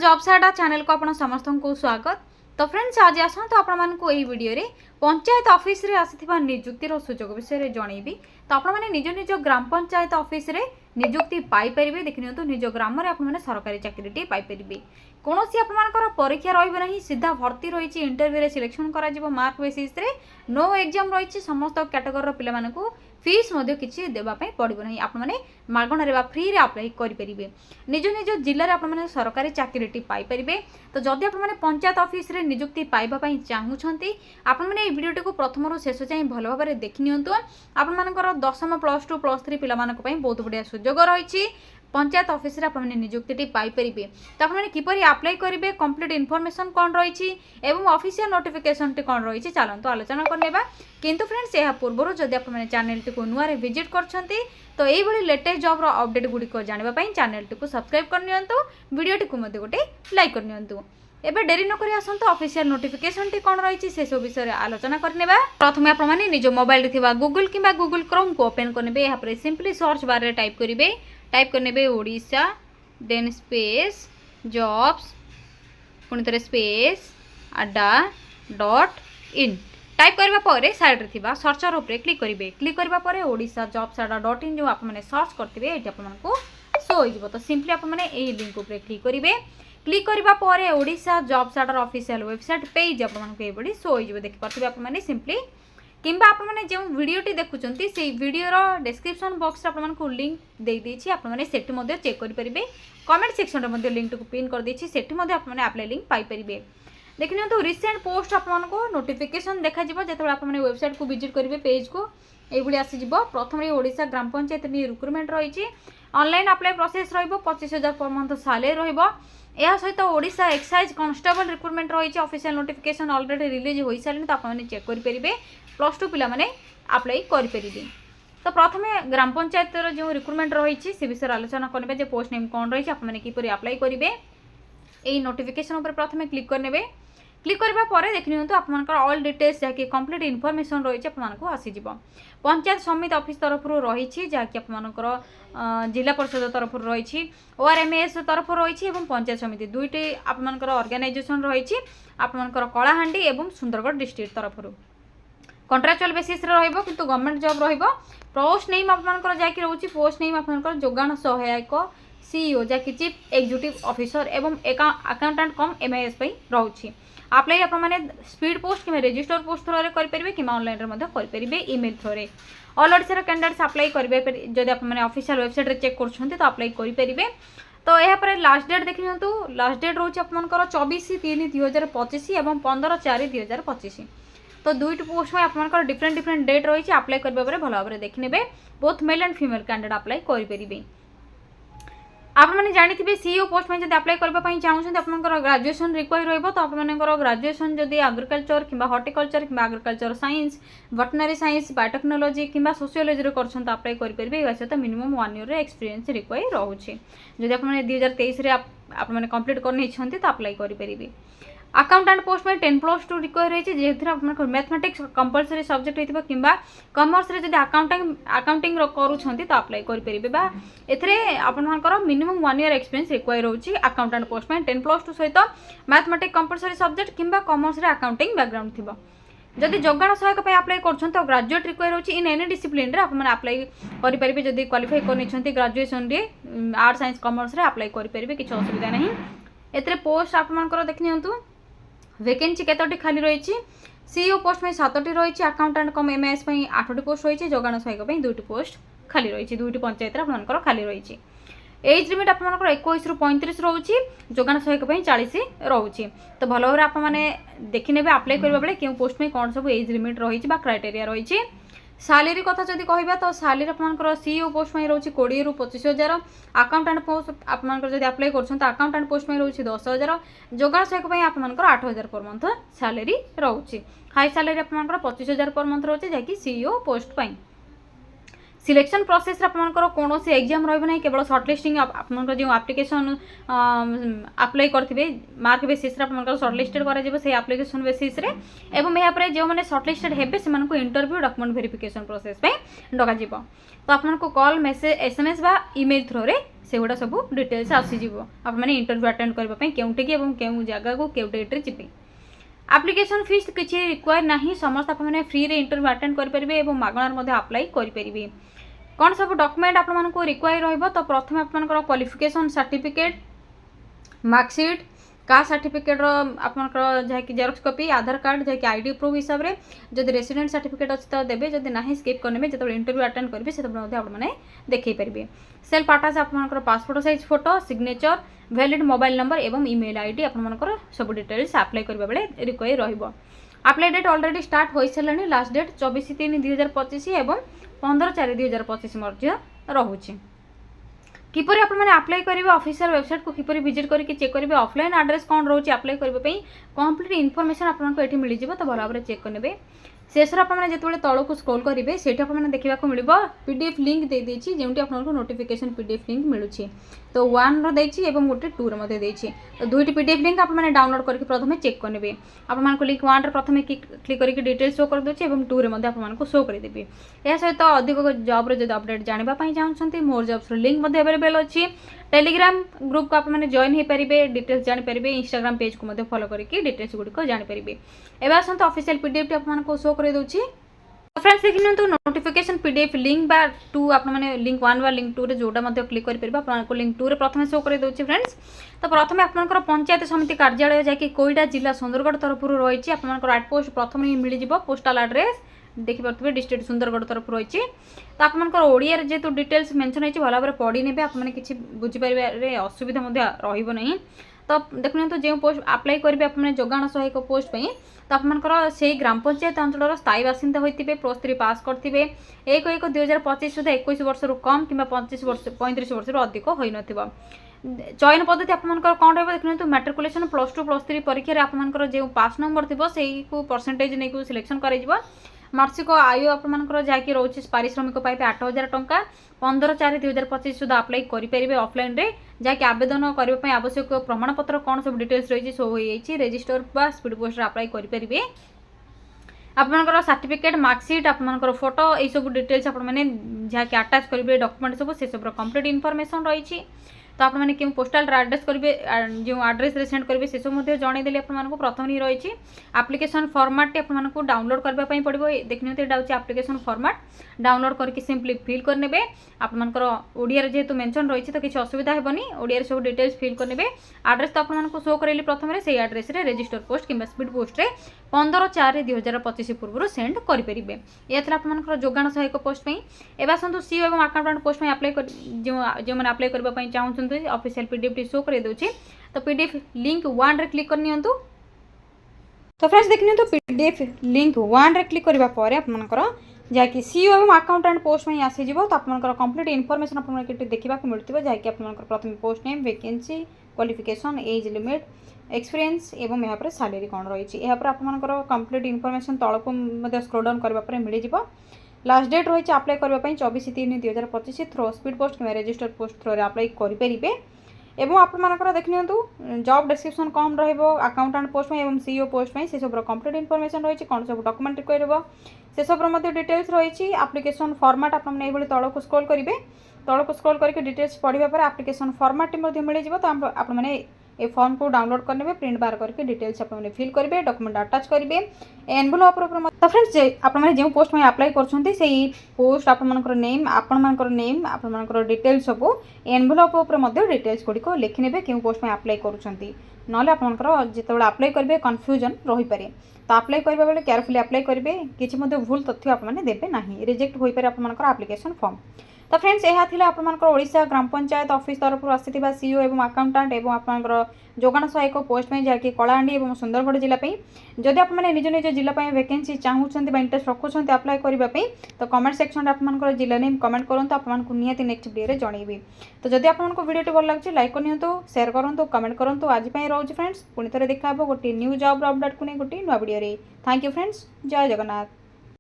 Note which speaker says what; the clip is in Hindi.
Speaker 1: जॉब साडा चैनल को आपण समस्त को स्वागत। तो फ्रेंड्स आज आसतु आपण यही वीडियो रे पंचायत ऑफिस रे आसीथिबा नियुक्तिर सुजोग विषय जनइबी। तो आपण माने निज निज ग्राम पंचायत ऑफिस रे नियुक्ति पाई परिबे। देखिनियंतु निज ग्राम रे आपण माने सरकारी चाकरीटी पाई परिबे। कोनोसी आपनकर परीक्षा रहिबे नाही, सीधा भर्ती रहिछि, इंटरव्यू रे सिलेक्शन करा जिवो मार्क बेसिस रे, नो एग्जाम रहिछि। समस्त कैटेगरी रो पिला मानकु फीस मध्य किछि देबा पई पड़िबो नाही। आपण माने मागणा रे बा फ्री रे अप्लाई करि परिबे। निज निज जिल्ला रे आपण माने सरकारी चाकरीटी पाई परिबे। तो जदि आपण माने पंचायत ऑफिस रे नियुक्ति पाइबा पई चाहुछंती, आपण माने ए वीडियोटी को प्रथम रु शेष जाई भलो भाबरे देखिनियंतु। आपण मानकर दशम प्लस 2 प्लस 3 पिला मानक पई बहुत बढ़िया सुजोग रहिछि। पंचायत ऑफिस रे आपण नियुक्ति पाई परिबे। तो आपण किपरि अप्लाई करिवे, कंप्लीट इन्फॉर्मेशन कोन रहिछि एवं ऑफिशियल नोटिफिकेशन टी कोन रहिछि चलंतु आलोचना करनेबा। किंतु फ्रेंड्स एहा पूर्वरु जदि आपण चैनल टी को नुआ रे विजिट करछंती तो एई भली लेटेस्ट जॉब रो अपडेट गुडी को जानिबा पई चैनल टी को सब्सक्राइब करनियंतु, वीडियो टी को मते गोटे लाइक करनियंतु। एबे डेरी न करी आसंतु ऑफिशियल नोटिफिकेशन टी कोन रहिछि से सब विषय रे आलोचना करनेबा। प्रथमे आपण माने निज मोबाइल रे थिबा गूगल किबा गूगल क्रोम को ओपन करनेबे। एहा पर सिंपली सर्च बार रे टाइप करिवे, टाइप करने ओडिशा देन स्पेस जॉब्स पुणी थे स्पेस अड्डा डॉट इन टाइप करबा परे साइड रे थिबा सर्चर ऊपर क्लिक करिवे। क्लिक करबा परे ओडिशा जॉब्स अड्डा डॉट इन जो आप माने सर्च करथिबे एटी आपन को शो हो जिवो। तो सिंपली आप माने एही लिंक ऊपर क्लिक करिवे। क्लिक करबा परे ओडिशा जॉब्स अड्डा ऑफिशियल वेबसाइट पेज आपन को एबडी शो हो जिवो। देखि परथिबे आप माने सिंपली किंबा आप माने जो वीडियोटी देखुचंती से वीडियोर डिस्क्रिप्शन बॉक्स रे आप मानकु लिंक दे देछि, आप माने सेठी मध्ये चेक करि परिबे। कमेंट सेक्शन रे मध्ये लिंक को पिन कर देछि, सेठी मध्ये आप माने अप्लाई लिंक पाई परिबे। देखिन तो रिसेंट पोस्ट आप मानकु नोटिफिकेशन देखा जिवो। जेतबे आप माने वेबसाइट को विजिट करिवे पेज को एई बुली आसी जिवो। प्रथम रे ओडिशा ग्राम पंचायत नि रिक्रूटमेंट रहिछि। ऑनलाइन अप्लाई प्रोसेस रहिबो। 25,000 पर मंथ सैलरी रहिबो। या सहित ओडिशा एक्साइज कांस्टेबल रिक्रूटमेंट रही। ऑफिशियल नोटिफिकेशन ऑलरेडी रिलीज हो सारे। तो आपने चेक करेंगे प्लस 2 पिला माने अप्लाई करेंगे। तो प्रथमे ग्राम पंचायत जो रिक्रूटमेंट रही से विषय आलोचना करने जे पोस्ट नेम कौन रही आपने किपर अप्लाई करेंगे। यही नोटिफिकेशन उपर प्रथमे क्लिक करने। क्लिक करबा परे देखिनियंतु तो आपनकर ऑल डिटेल्स जाकि कंप्लीट इन्फॉर्मेशन रही आपको आसीजिव। पंचायत समिति ऑफिस तरफ रही जहाँकि आपनकर जिला परिषद तरफ रही, ORMS तरफ रही और पंचायत समिति दुईटी आपनकर ऑर्गेनाइजेशन रही आपनकर कलाहांडी एवं सुंदरगढ़ डिस्ट्रिक्ट तरफ कॉन्ट्रैक्चुअल बेसिस रहिबो किंतु गवर्नमेंट जॉब रहिबो। पोस्ट नेम आपनकर जाकि रहउची पोस्ट नेम आपनकर जोगान सहायक CEO जाकि चीफ एग्जीक्यूटिव ऑफिसर एवं अकाउंटेंट कम MIS पई रहउची। अप्लाई आप माने स्पीड पोस्ट कि रजिस्टर पोस्ट थ्रो रे करि परिबे कि ऑनलाइन रे मध्ये करि परिबे ईमेल थ्रो रे। ऑल ओडिसा कैंडिडेट्स अप्लाई करिवे जदि आप माने ऑफिशियल वेबसाइट रे चेक करछन्ते तो अप्लाई करि परिबे। तो यह पर लास्ट डेट देखियंतु लास्ट डेट रहउची आपनकर 24/3/2025 एवं 15/4/2025। तो दुईट पोस्ट में आपनकर डिफरेंट डेट रही है। अप्लाई करबा परे भलो भाबरे देखिनेबे both male and female candidate apply करि परिबे। आप मैंने जानी सीईओ पोस्ट में जब अप्लाई करने चाहते आपंकर ग्रेजुएशन रिक्वायर रहिबो। तो आपंकर ग्रेजुएशन जदि एग्रीकल्चर कि हॉर्टिकल्चर कि agriculture science veterinary science biotechnology कि सोशियोलॉजी कर अप्लाई करेंगे। सहित मिनिमम 1 ईयर एक्सपीरियंस रिक्वायर रोचे। जब आप 2023 आप कंप्लीट करनी तो अप्लाई करेंगे। अकाउंटेंट पोस्ट में 10+2 रिक्वायर रही है। मैथमेटिक्स कंपलसरी सब्जेक्ट होता कि कमर्स रे जब अकाउंटिंग करूँ तो अप्लाई करेंगे। आपंकर मिनिमम 1 ईयर एक्सपीरियंस रिक्वायर होची अकाउंटेंट पोस्ट में 10+2 सहित मैथमेटिक्स कंपलसरी सब्जेक्ट कि कमर्स रे अकाउंटिंग बैकग्राउंड थी। जदि जोगाण सहायक अप्लाई कर ग्रेजुएट रिक्वायर होची इन एनी डिसिप्लिन रे आप अप्लाई करेंगे। जदि क्वालिफाई कर ग्रेजुएशन रे आर्ट्स साइंस कमर्स रे अप्लाई करेंगे, किसी असुविधा नहीं। एतरे पोस्ट आपंकर देखिनियंतु वैकेंसी केतोटी खाली रही। सीईओ पोस्ट में 7टी रही। अकाउंटेंट कम MIS 8टी पोस्ट रही। जोगाण सहायक 2टी पोस्ट खाली रही। दुईटी पंचायत आपंकर खाली रही। एज लिमिट आपंकर 21 ରୁ 35 रोचे। जोगाण सहायक 40 रोचे। तो भल भाव आप देखने अप्लाई करबा बेले क्यों पोस्ट में कौन सब एज लिमिट रही क्राइटेरिया रही। सैलरी कथा जदि कहबा तो सैलरी आपंकर सीईओ पोस्ट में रोचे 20 ରୁ 25,000। अकाउंटेंट पोस्ट आपंकर जदि अप्लाई करछन तो अकाउंटेंट पोस्ट में रोचे 10,000। जोगाण सहायक आपंकर 8,000 पर मंथ सैलरी रोचे। हाई सैलरी आपंकर 25,000 पर मंथ रोचे जहाँकि सीईओ पोस्ट पाई। सिलेक्शन प्रोसेस आपंकर कौन एग्जाम रही केवल सर्टलिस्टिंग आपंकर जो आप्लिकेसन अप्लाई करेंगे मार्क बेसीस सर्टलिस्टेड कर बेसीस एवं यहाँ जो मैंने सर्टलिस्टेड हेबे से interview document verification process duck तो आपको कॉल मेसेज एसएमएस बा ईमेल थ्रो रे से गुड़ा सब डिटेल्स आसीज आप इंटरव्यू अटेंड करने केउठी केउँ जगह को केउ डेट्रे जी एप्लिकेशन फीस किसी रिक्वायर ना समस्त आपने फ्री रे इंटरव्यू अटेंड करेंगे और मागणार अप्लाई करेंगे कौन सब डॉक्यूमेंट आपको रिक्वायर रहिबो तो प्रथम आपनकर qualification certificate marksheet caste certificate आपनकर जहाँकि जेरॉक्स कॉपी आधार कार्ड जहाँकि आईडी प्रूफ हिसाब से जब रेसिडेंट सर्टिफिकेट अच्छी तो देवे जब ना स्किप करने जो इंटरव्यू अटेंड करेंगे से आपने देखी पारे सेल्फ अटैच आपनकर passport size photo signature valid mobile number एवं ईमेल आईडी आपनकर सब डिटेल्स अप्लाई करबा बेले रिक्वायर रहिबो अप्लाई डेट ऑलरेडी स्टार्ट हो सारे लास्ट डेट 24/3/2025 एवं 15/4/2025 रोचे किपर आपने अप्लाई करेंगे ऑफिशियल वेबसाइट को किपर विजिट करके चेक करेंगे ऑफलाइन एड्रेस कौन रोचे अप्लाई करने कंप्लीट इनफॉरमेशन आपको ये मिल जाए तो भल भाव चेक करेंगे शेष आपने जो तौर को स्क्रॉल करेंगे से देखा मिल पीडीएफ लिंक दे देछि जेउटी आपको नोटिफिकेशन पीडीएफ लिंक मिलूँ तो 1 रही और गोटे 2 रे तो दुईटी पीडीएफ लिंक आपने डाउनलोड करके प्रथम चेक करेंगे आपको लिंक 1 प्रथम क्लिक करके डिटेल्स शो कर दूसरी और 2 रे आपको शो करदेवी यह सहित अधिक जॉब जो अपडेट जानापी चाहते मोर जॉब्स लिंक अवेलेबल अच्छी टेलीग्राम ग्रुप को आपने जॉइन हो पारे डिटेल्स जानीपारे इंस्टाग्राम पेज को फॉलो करके डिटेल्स गुड़िक जानीपारे एवं आसत ऑफिशियल पीडीएफ आपको शो कर दूसरी फ्रेंड्स देखिए तो नोटिफिकेशन पीडीएफ लिंक बा 2 आपने लिंक 1 बा लिंक 2 रे जोटा क्लिक करेंगे आपको लिंक 2 रे प्रथम शो कर दूसरी फ्रेंड्स तो प्रथम आपंकर पंचायत समिति कार्यालय जैकि कोईटा जिला सुंदरगढ़ तरफ रही आपंकर आउट पोस्ट प्रथम ही मिल जाए पोस्टाल एड्रेस देखिपे डिस्ट्रिक्ट सुंदरगढ़ तरफ रही तो आपंकर ओडिया जेहेतु डिटेल्स मेंशन होती भल भाव पढ़ी ने आपने किसी बुझीपारे असुविधा रही तो देखते तो जो पोस्ट अप्लाई करेंगे अपने जोगाण सहायक पोस्ट पे तो आपंकर से ग्राम पंचायत अंचल स्थायी बासिंदा होते +3 पास करते 1/1/2025 सुधा 21 वर्ष कम कि 35 वर्ष अधिक हो न चयन पद्धति आपंकर कौन रहा देखते तो मैट्रिकुलेसन +2 +3 परीक्षा आपंकर जो पास नंबर थी से परसेंटेज नहीं सिलेक्शन कर मार्षिक आयु आपंकर जहाँकि रोचे पारिश्रमिक पाइबे 8,000 टंका 15/4/2025 सुधा अप्लाई करेंगे ऑफलाइन रे जहाँकि आवेदन करने आवश्यक प्रमाणपत्र कौन सब डिटेल्स रही शो हो रजिस्टर बा स्पीड पोस्ट अप्लाई करेंगे आपंकर सर्टिफिकेट मार्कशीट आपंकर फोटो ये सब डिटेल्स आपने जहाँकि अटैच करेंगे डॉक्यूमेंट सब से सब कंप्लीट इनफॉरमेशन रही तो आपने क्यों पोस्टाल एड्रेस करेंगे जो एड्रेस सेंड करेंगे से सब जनईदेली आपको प्रथम ही रही एप्लिकेशन फॉर्मेट आपको डाउनलोड करने पड़ो देखने यहाँ हूँ एप्लिकेशन फॉर्मेट डाउनलोड करके सिंपली फिल करने आपंकर ओडिया जेहेतु मेंशन रही तो किसी असुविधा हेनी ओडिया सब डिटेल्स फिल करने एड्रेस तो आपको शो करेली प्रथम से एड्रेस रजिस्टर पोस्ट कि स्पीड पोस्ट 15/4/2025 पूर्व सेंड करेंगे यह आपंकर जोगाण सहायक पोस्ट एवं आसतु सीओ और अकाउंटेंट पोस्ट अप्लाई जो मैंने अप्लाई करने चाहते ऑफिशियल पीडीएफ शो कर दूसरी तो पीडीएफ लिंक 1 रे क्लिक करनी तो फ्रेंड्स देखनी तो पीडीएफ लिंक 1 रे क्लिक करबा परे आपनकर जहाँकि सीओ और अकाउंटेंट पोस्ट में आसीज तो आपंकर कंप्लीट इनफॉरमेशन आपको देखा मिलती जहाँकि आपंकर प्रथम post name vacancy qualification age limit experience एवं यहाँ पर सैलरी कौन रही है आपंकर कंप्लीट इनफॉरमेशन तौक स्क्रॉल डाउन करने मिल जाए लास्ट डेट रही अप्लाई करने 24/3/2025 थ्रो स्पीड पोस्ट कि रजिस्टर पोस्ट थ्रो अप्लाई करेंगे एवं आपंकर देखनी जॉब डिस्क्रिप्शन कौन रकाउंटेंट पोस्ट में और सीईओ पोस्ट में से सब कंप्लीट इनफॉरमेशन रही कौन सब डॉक्यूमेंट रिक्वायर से सब डिटेल्स रही एप्लिकेशन फॉर्मेट आपने ये तौक को स्क्रॉल करेंगे तौक को स्क्रॉल करके डिटेल्स पढ़ा पर एप्लिकेशन फॉर्मेट मिल जाए तो आपने ये फॉर्म को डाउनलोड करने प्रिंट बार करके डिटेल्स आपने फिल करेंगे डॉक्यूमेंट अटैच करेंगे एनवेलप तो फ्रेंड्स आपने जो पोस्ट में अप्लाई करछंती से पोस्ट आपनकर नेम आपनकर डिटेल्स सब एनवेलप ऊपर डिटेल्स गुड़िक लिखिने क्यों पोस्ट में अप्लाई करुँच ना आपंकर जो अप्लाई करेंगे कन्फ्यूजन रही पारे तो अप्लाई करबा बेले केयरफुली अप्लाई करेंगे किसी भूल तथ्य आपने देवे ना रिजेक्ट हो पारे आपनकर एप्लिकेशन फॉर्म तो फ्रेंड्स यह थिला आपनकर ओडिशा ग्राम पंचायत ऑफिस तरफ आसीथिबा सीईओ एवं अकाउंटेंट एवं आपनकर जोगाण सहायक पोस्ट में जहाँकि कलाहांडी और सुंदरगढ़ जिला जदि आपने निज निज जिला वैकेंसी चाहूँगी इंटरेस्ट रखुंट अप्लाई करने तो कमेंट सेक्शन आपनकर जिला नेम कमेंट करूँ आपको निहाती नेक्स्ट वीडियो जनइबी तो जदि आपको वीडियो भल लगे लाइक करनी शेयर करूँ कमेंट करूँ आज रोज फ्रेंड्स पुणी थे देखा गोटे न्यू जॉब अपडेट को नहीं गोटे नुआ वीडियो थैंक यू फ्रेंड्स जय जगन्नाथ।